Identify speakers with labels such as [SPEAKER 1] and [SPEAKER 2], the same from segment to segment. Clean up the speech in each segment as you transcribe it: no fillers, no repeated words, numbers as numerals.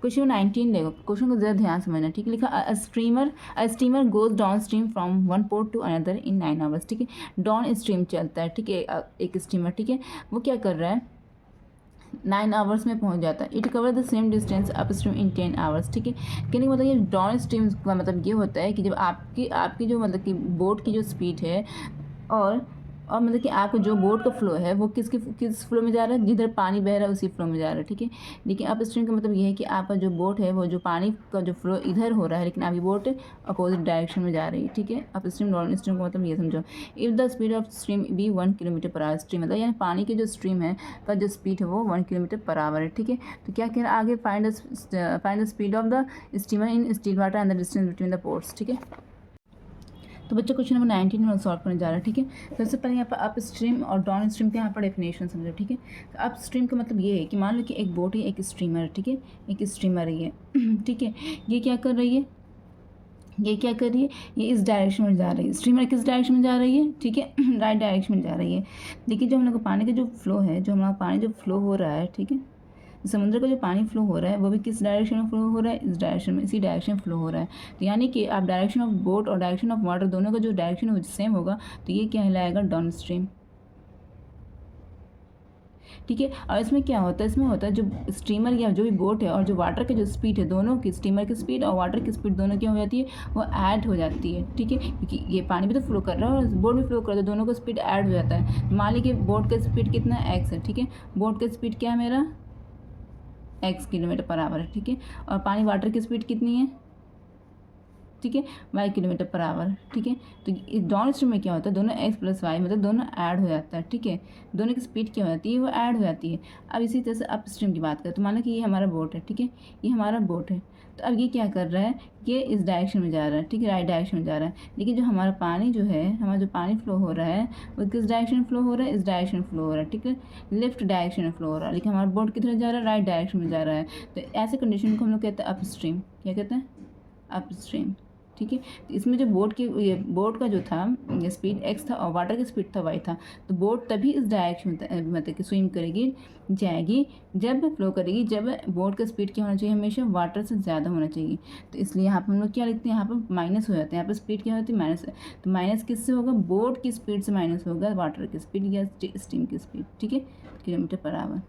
[SPEAKER 1] Question 19 देखो, question को ज़रा ध्यान समझना, ठीक है। लिखा a steamer goes down stream from one port to another in 9 hours, ठीक है। डाउन स्ट्रीम चलता है, ठीक है, एक स्टीमर, ठीक है। वो क्या कर रहा है, 9 आवर्स में पहुंच जाता है। It cover the same distance up stream in 10 hours, ठीक है। कहने का मतलब ये डाउन स्ट्रीम का मतलब ये होता है कि जब आपकी जो मतलब कि बोट की जो स्पीड है और मतलब कि आपका जो बोट का फ्लो है वो किस फ्लो में जा रहा है, जिधर पानी बह रहा है उसी फ्लो में जा रहा है, ठीक है। लेकिन अप स्ट्रीम का मतलब ये है कि आपका जो बोट है वो जो पानी का जो फ्लो इधर हो रहा है, लेकिन आपकी बोट अपोजिट डायरेक्शन में जा रही है, ठीक है। अप स्ट्रीम डाउन स्ट्रीम का मतलब ये समझो। If the speed of stream be 1 kilometre per hour, stream मतलब यानी पानी की जो स्ट्रीम है का जो स्पीड है वो 1 किलोमीटर पर आवर है, ठीक है। तो क्या कह रहा है आगे, find the speed of the steamer in still water and the distance between the ports, ठीक है। तो बच्चों क्वेश्चन नंबर 19 में सॉल्व करने जा रहा है, ठीक है। सबसे पहले यहाँ पर अप स्ट्रीम और डाउन स्ट्रीम के यहाँ पर डेफिनेशन समझो, ठीक है। तो अप स्ट्रीम का मतलब ये है कि मान लो कि एक बोट है, एक स्ट्रीमर है, ठीक है, एक स्ट्रीमर है ये ठीक है। ये क्या कर रही है, ये क्या कर रही है, ये इस डायरेक्शन में जा रही है। स्ट्रीमर किस डायरेक्शन में जा रही है, ठीक है, राइट डायरेक्शन में जा रही है। लेकिन जो हम लोग को पानी का जो फ्लो है, जो हमारा पानी जो फ्लो हो रहा है, ठीक है, समुद्र का जो पानी फ्लो हो रहा है वो भी किस डायरेक्शन में फ्लो हो रहा है, इस डायरेक्शन में, इसी डायरेक्शन में फ्लो हो रहा है। तो यानी कि आप डायरेक्शन ऑफ बोट और डायरेक्शन ऑफ वाटर दोनों का जो डायरेक्शन है वो सेम होगा, तो ये कहलाएगा डाउन स्ट्रीम, ठीक है। और इसमें क्या होता है, इसमें होता है जो स्टीमर या जो भी बोट है और जो वाटर की जो स्पीड है, दोनों की, स्टीमर की स्पीड और वाटर की स्पीड दोनों क्या हो जाती है, वो ऐड हो जाती है, ठीक है। क्योंकि ये पानी भी तो फ्लो कर रहा है और बोट भी फ्लो कर रहा है, दोनों का स्पीड ऐड हो जाता है। मान लीजिए बोट का स्पीड कितना एक्स है, ठीक है, बोट का स्पीड क्या है मेरा x किलोमीटर पर आवर है, ठीक है। और पानी वाटर की स्पीड कितनी है, ठीक है, y किलोमीटर पर आवर, ठीक है। तो इस डाउन स्ट्रीम में क्या होता है, दोनों x प्लस वाई मतलब दोनों ऐड हो जाता है, ठीक है। दोनों की स्पीड क्या हो जाती है, वो ऐड हो जाती है। अब इसी तरह से अप स्ट्रीम की बात करें तो मान लो कि ये हमारा बोट है, ठीक है, ये हमारा बोट है। तो अब ये क्या कर रहा है, ये इस डायरेक्शन में जा रहा है, ठीक है, राइट डायरेक्शन में जा रहा है। लेकिन जो हमारा पानी जो है, हमारा जो पानी फ्लो हो रहा है वो किस डायरेक्शन में फ्लो हो रहा है, इस डायरेक्शन में फ्लो हो रहा है, ठीक है, लेफ्ट डायरेक्शन में फ्लो हो रहा है। लेकिन हमारा बोट किधर जा रहा है, राइट डायरेक्शन में जा रहा है। तो ऐसे कंडीशन को हम लोग कहते हैं अप स्ट्रीम, क्या कहते हैं, अप स्ट्रीम, ठीक है। तो इसमें जो बोट का जो था स्पीड x था और वाटर की स्पीड था y था। तो बोट तभी इस डायरेक्शन में मतलब कि स्विम करेगी, जाएगी, जब फ्लो करेगी, जब बोट का स्पीड क्या होना चाहिए, हमेशा वाटर से ज़्यादा होना चाहिए। तो इसलिए यहाँ पर हम लोग क्या लिखते हैं, यहाँ पर माइनस हो जाते हैं, यहाँ पर स्पीड क्या होती है, माइनस। तो माइनस किससे होगा, बोट की स्पीड से माइनस होगा वाटर की स्पीड या स्टीम की स्पीड, ठीक है, किलोमीटर पर आवर।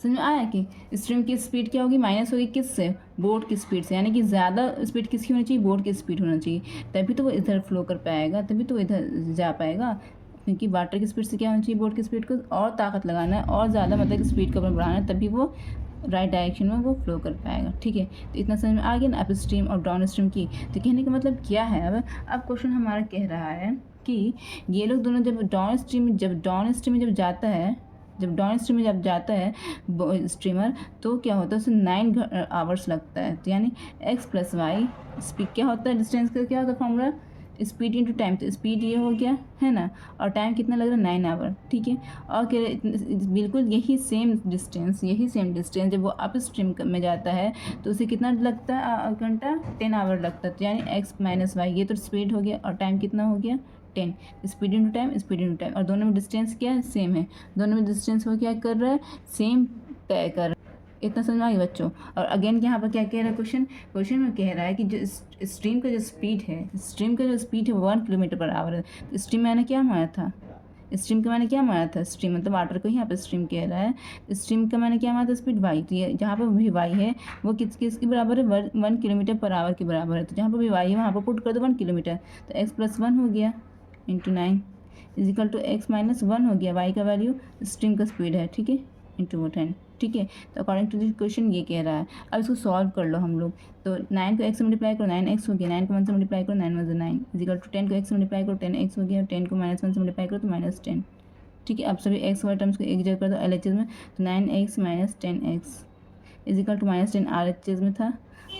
[SPEAKER 1] समझ में आया कि स्ट्रीम की स्पीड क्या होगी, माइनस होगी किससे, बोट की स्पीड से। यानी कि ज़्यादा स्पीड किसकी होनी चाहिए, बोट की स्पीड होना चाहिए, तभी तो वो इधर फ्लो कर पाएगा, तभी तो वो इधर जा पाएगा। क्योंकि वाटर की स्पीड से क्या होना चाहिए, बोट की स्पीड को और ताकत लगाना है और ज़्यादा मतलब स्पीड को बढ़ाना है, तभी वो राइट डायरेक्शन में वो फ्लो कर पाएगा, ठीक है। तो इतना समझ में आ गया ना अप स्ट्रीम और डाउन स्ट्रीम की। तो कहने का मतलब क्या है, अब क्वेश्चन हमारा कह रहा है कि ये लोग दोनों जब डाउन स्ट्रीम में जब जाता है, जब डाउन स्ट्रीम में जब जाता है स्ट्रीमर, तो क्या होता है, उसे 9 आवर्स लगता है। तो यानी x प्लस वाई स्पीड क्या होता है, डिस्टेंस का क्या होता है फॉर्मूला, स्पीड इंटू टाइम। तो स्पीड ये हो गया है ना, और टाइम कितना लग रहा है, 9 आवर, ठीक है। और बिल्कुल यही सेम डिस्टेंस जब वो अप स्ट्रीम में जाता है तो उसे कितना लगता है घंटा, 10 आवर लगता है। तो यानी एक्स माइनस वाई, ये तो स्पीड हो गया और टाइम कितना हो गया, 10। स्पीड इंटू टाइम, और दोनों में डिस्टेंस क्या है, सेम है। दोनों में डिस्टेंस वो क्या कर रहा है, सेम तय कर रहा है। इतना समझ में आ गया बच्चों। और अगेन यहाँ पर क्या कह रहा है, क्वेश्चन में कह रहा है कि जो स्ट्रीम का जो स्पीड है 1 किलोमीटर पर आवर है। तो स्ट्रीम मैंने क्या माना था, स्ट्रीम का मैंने क्या माना था, स्ट्रीम मतलब वाटर को ही यहाँ पर स्ट्रीम कह रहा है। स्ट्रीम का मैंने क्या माना था, स्पीड वाई। तो ये जहाँ पर भी वाई है वो किसके बराबर है, 1 किलोमीटर पर आवर के बराबर है। तो जहाँ पर भी वाई है वहाँ पर पुट कर दो 1 किलोमीटर। तो एक्स प्लस 1 हो गया into 9 is equal to x minus 1 हो गया, वाई का वैल्यू स्ट्रीम का स्पीड है, ठीक है, इंटू 10, ठीक है। तो अकॉर्डिंग टू दिस क्वेश्चन ये कह रहा है। अब इसको सॉल्व कर लो हम लोग। तो 9 को x से मल्टीप्लाई करो, 9x हो गया, 9 को 1 से मल्टीप्लाई करो, 9 1 9 इजिकल टू 10 को x से मल्टीप्लाई करो, 10x हो गया, 10 को -1 से मल्टीप्लाई करो तो -10, ठीक है। अब सभी x वाले टर्म्स को एक जगह कर दो LHS में। तो 9x minus 10x is equal to -10 RHS में था,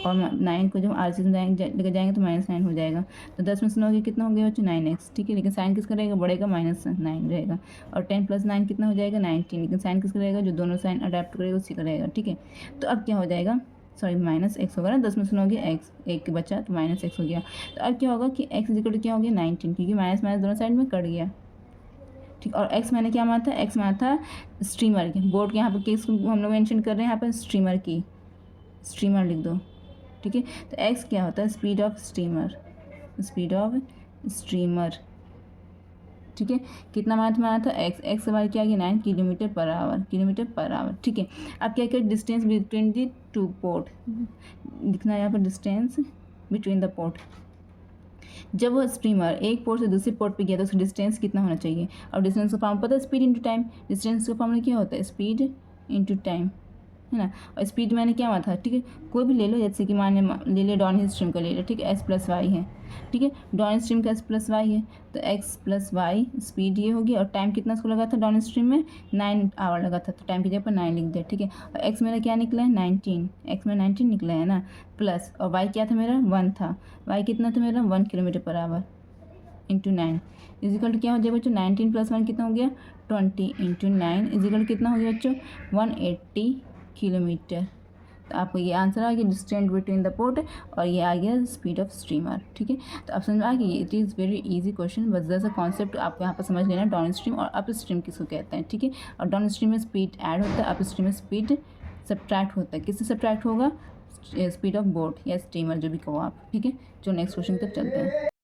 [SPEAKER 1] और 9 को जब RHS में लेकर जाएंगे तो -9 हो जाएगा। तो 10 में से 9 कितना हो गया बच्चों, 9x, ठीक है। लेकिन साइन किसका रहेगा, बढ़ेगा, -9 रहेगा। और 10 + 9 कितना हो जाएगा, 19। लेकिन साइन किसका रहेगा, जो दोनों साइन अडेप्ट करेगा उसी का रहेगा, ठीक है। तो अब क्या हो जाएगा, सॉरी -x होगा ना, 10 में से 9 गया x, एक बचा तो -x हो गया। तो अब क्या होगा कि x इजिकल टू क्या हो गया, 19, क्योंकि माइनस माइनस दोनों साइड में कट गया, ठीक। और x मैंने क्या माना था, x माना था स्ट्रीमर की, बोर्ड के यहाँ पर किस हम लोग मेंशन कर रहे हैं, यहाँ पर स्ट्रीमर की, स्ट्रीमर लिख दो, ठीक है। तो एक्स क्या होता है, speed of steamer, speed of streamer, ठीक है। कितना मार्थ में आया था, एक्स हमारी क्या आ गया 9 kilometre per our, kilometre per our, ठीक है। अब क्या क्या distance between the two port लिखना है यहाँ पर, डिस्टेंस बिटवीन द पोर्ट। जब वो स्ट्रीमर एक पोर्ट से दूसरे पोर्ट पे गया तो उसका डिस्टेंस कितना होना चाहिए। और डिस्टेंस का फॉर्म पता है, स्पीड इंटू टाइम। डिस्टेंस का फॉर्मूला क्या होता है, स्पीड इंटू टाइम, है ना। और स्पीड मैंने क्या माना था, ठीक है। कोई भी ले लो, जैसे कि माने ले लिया डाउन हिल स्ट्रीम का ले लिया, ठीक है, एस प्लस वाई है, ठीक है। डाउन स्ट्रीम का एस प्लस वाई है, तो एक्स प्लस वाई स्पीड ये होगी। और टाइम कितना इसको लगा था डाउन स्ट्रीम में, 9 आवर लगा था, तो टाइम की जगह पर 9 लिख दिया, ठीक है। और एक्स मेरा क्या निकला है 19, एक्स में 19 निकला है ना, प्लस और वाई क्या था मेरा 1 था, वाई कितना था मेरा 1 kilometre per our into 9 is equal to क्या हो जाएगा बच्चों, 19 प्लस 1 कितना हो गया 20 इंटू 9 इजिकल कितना हो गया बच्चों 180 किलोमीटर। तो आपको ये आंसर आ गया डिस्टेंस बिटवीन द पोर्ट, और ये आ गया स्पीड ऑफ स्ट्रीमर, ठीक है। तो आप समझ में आ गई, it is very easy question, बस जैसा कॉन्सेप्ट आपको यहाँ पर समझ लेना, डाउन स्ट्रीम और अप स्ट्रीम किसको कहते हैं, ठीक है। और डाउन स्ट्रीम में स्पीड ऐड होता है, अप स्ट्रीम में स्पीड सब्ट्रैक्ट होता है। किससे सब्ट्रैक्ट होगा, स्पीड ऑफ बोट या स्टीमर जो भी कहो आप, ठीक है। जो नेक्स्ट क्वेश्चन तक चलते हैं।